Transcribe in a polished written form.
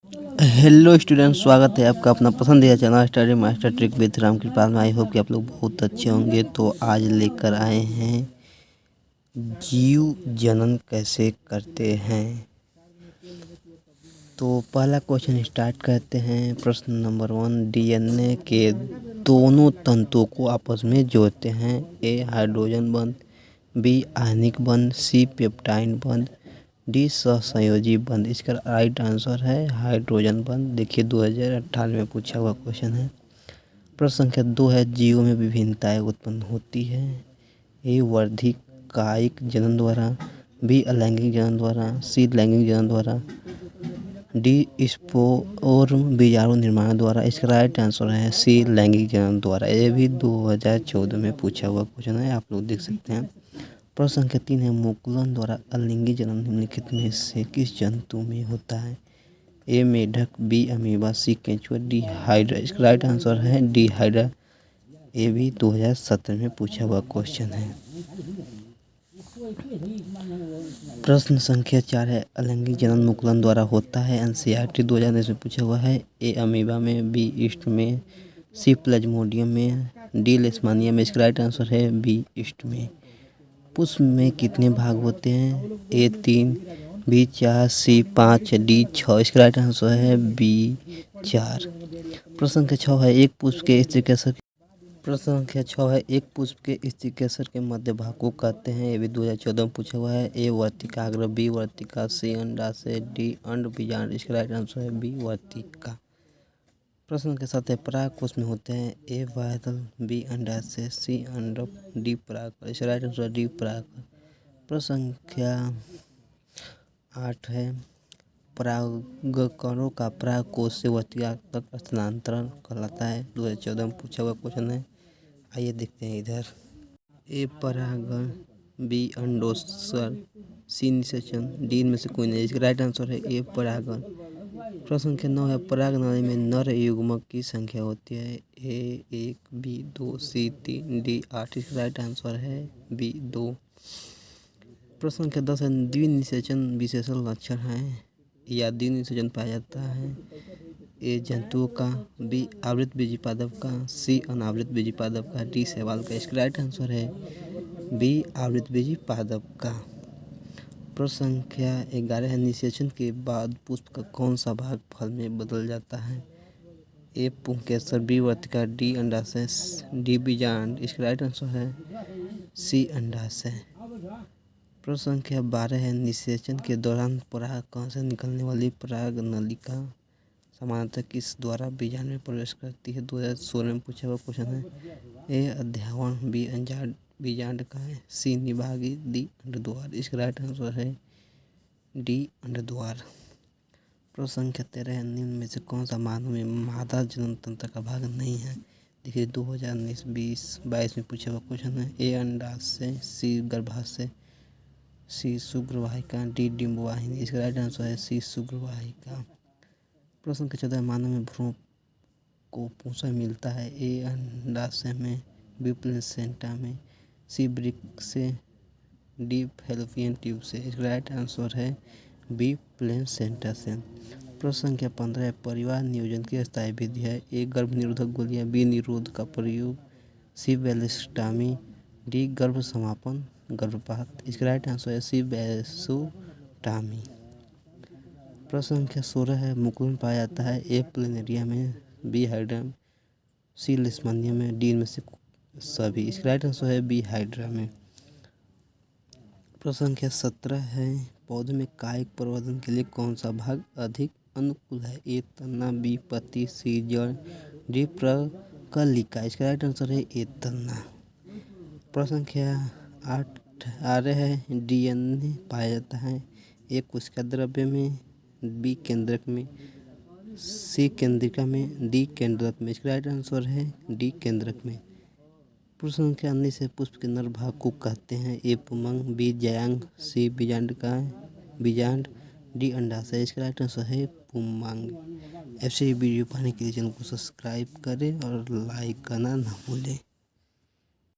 Hello student, स्वागत है आपका अपना पसंदीदा channel study master trick with Ram Kripal में। आई होप कि आप लोग बहुत अच्छे होंगे। तो आज लेकर आए हैं जीव जनन कैसे करते हैं। तो पहला क्वेश्चन स्टार्ट करते हैं। प्रश्न नंबर 1, डीएनए के दोनों तंतुओं को आपस में जोड़ते हैं। ए हाइड्रोजन बंध, बी आयनिक बंध, सी पेप्टाइड बंध, डी सहसंयोजी बंध। इसका राइट आंसर है हाइड्रोजन बंध। देखिए 2018 में पूछा हुआ क्वेश्चन है। प्रश्न संख्या 2 है, जीवों में विभिन्नताएं उत्पन्न होती है। ए वर्धिक कायिक जनन द्वारा, बी अलैंगिक जनन द्वारा, सी लैंगिक जनन द्वारा, डी स्पोर बीजाणु निर्माण द्वारा। इसका राइट आंसर है सी लैंगिक जनन द्वारा। ये भी 2014 में पूछा हुआ क्वेश्चन है, आप लोग देख सकते हैं। प्रश्न संख्या 3 है, मुकुलन द्वारा अलिंगी जनन निम्नलिखित में से किस जंतु में होता है। ए मेढक, बी अमीबा, सी केंचुआ, डी हाइड्रा। इसका राइट आंसर है डी हाइड्रा। ये भी 2017 में पूछा हुआ क्वेश्चन है। प्रश्न संख्या 4 है, अलैंगिक जनन मुकुलन द्वारा होता है। एनसीईआरटी 2019 में पूछा हुआ है। ए अमीबा में, बी ईस्ट में, सी प्लाज्मोडियम में, डी लेशमानिया में। इसका राइट आंसर है बी ईस्ट में। पुष्प में कितने भाग होते हैं। ए 3, बी 4, सी 5, डी 6। इसका राइट आंसर है बी 4। प्रश्न संख्या 6 है, एक पुष्प के स्त्री केसर एक पुष्प के स्त्री केसर के मध्य भाग को कहते हैं। ये भी 2014 में पूछा हुआ है। ए वर्तिकाग्र, बी वर्तिका, सी अंडाशय, डी अंड बीजांड। इसका राइट आंसर है बी वर्तिका। प्रश्न के साथ है, परागकोश में होते हैं। ए वायरल, बी अंडाशय, सी अंडक, डी परागकण। इसका राइट आंसर डी परागकण। प्रश्न संख्या 8 है, परागकणों का परागकोश से वर्तिका तक स्थानांतरण कहलाता है। 2014 में पूछा हुआ क्वेश्चन है। आइए देखते हैं इधर। ए परागण, बी अंडोत्सर्ग, सी निषेचन, डी इनमें से कोई नहीं। इसका राइट आंसर है ए परागण। प्रश्न संख्या 9 है, परागनाली में नर युग्मक की संख्या होती है। ए 1, बी 2, सी 3, डी 8। इसका राइट आंसर है बी 2। प्रश्न संख्या 10 है, द्विनिषेचन विशेषण लक्षण है या द्विनिषेचन पाया जाता है। ए जंतुओं का, बी आवृतबीजी पादप का, सी अनावृत बीजी पादप का, डी शैवाल का। इसका राइट आंसर है बी आवृतबीजी पादप का। प्रश्न संख्या 11 है, निषेचन के बाद पुष्प का कौन सा भाग फल में बदल जाता है। ए पुंकेसर, बी वर्तिका, डी अंडाशय, डी बीजांड। इसका राइट आंसर है सी अंडाशय। प्रश्न संख्या 12 है, निषेचन के दौरान परागकण से निकलने वाली पराग नलिका सामान्यतः किस द्वारा बीजांड में प्रवेश करती है। 2016 में पूछा हुआ क्वेश्चन है। ए अध्यावरण, बी बीजांड का है, सी निभागी, डी अंडद्वार। इसका राइट आंसर है डी अंडद्वार। प्रश्न संख्या 13 है, निम्न में से कौन सा मानव में मादा जनन तंत्र का भाग नहीं है। देखिए 2019, 20, 22 में पूछा हुआ क्वेश्चन है। ए अंडाशय, सी गर्भाशय, सी शुक्रवाहिका, डी डिंबवाहिनी। इसका राइट आंसर है सी शुक्रवाहिका। प्रश्न संख्या 14, मानव में भ्रूण को पूंछा मिलता है। ए अंडाशय में, बी प्लेसेंटा में, सी वृक्क से, डी फैलोपियन ट्यूब से। इसका राइट आंसर है बी प्लेसेंटा से। प्रश्न संख्या 15, परिवार नियोजन की स्थायी विधि है। ए गर्भ निरोधक गोलियां, बी निरोध का प्रयोग, सी वेलेस्टामी, डी गर्भ समापन गर्भपात। इसका राइट आंसर है सी वेसोटामी। प्रश्न संख्या 16 है, मुकुलन पाया जाता है। ए प्लेनेरिया में, बी हाइड्रा, सी लेशमानिया में, डी में से सभी। इसका राइट आंसर है बी हाइड्रा में। प्रश्न संख्या 17 है, पौधे में कायिक प्रवर्धन के लिए कौन सा भाग अधिक अनुकूल है। ए तना, बी पत्ती, सी जड़, डी प्रकलिका। इसका राइट आंसर है ए तना। प्रश्न संख्या 18 है, डीएनए पाया जाता है। ए कोशिका द्रव्य में, बी केंद्रक में, सी केंद्रिका में, डी केंद्रक में। इसका राइट आंसर है डी केंद्रक में। प्रश्न संख्या 19 है, पुष्प के नर भाग को कहते हैं। ए पुमंग, बी जयांग, सी बीजांड, डी अंडाशय। इसका राइट आंसर है पुमंग। ऐसे ही वीडियो पाने के लिए चैनल को सब्सक्राइब करें और लाइक करना ना भूलें।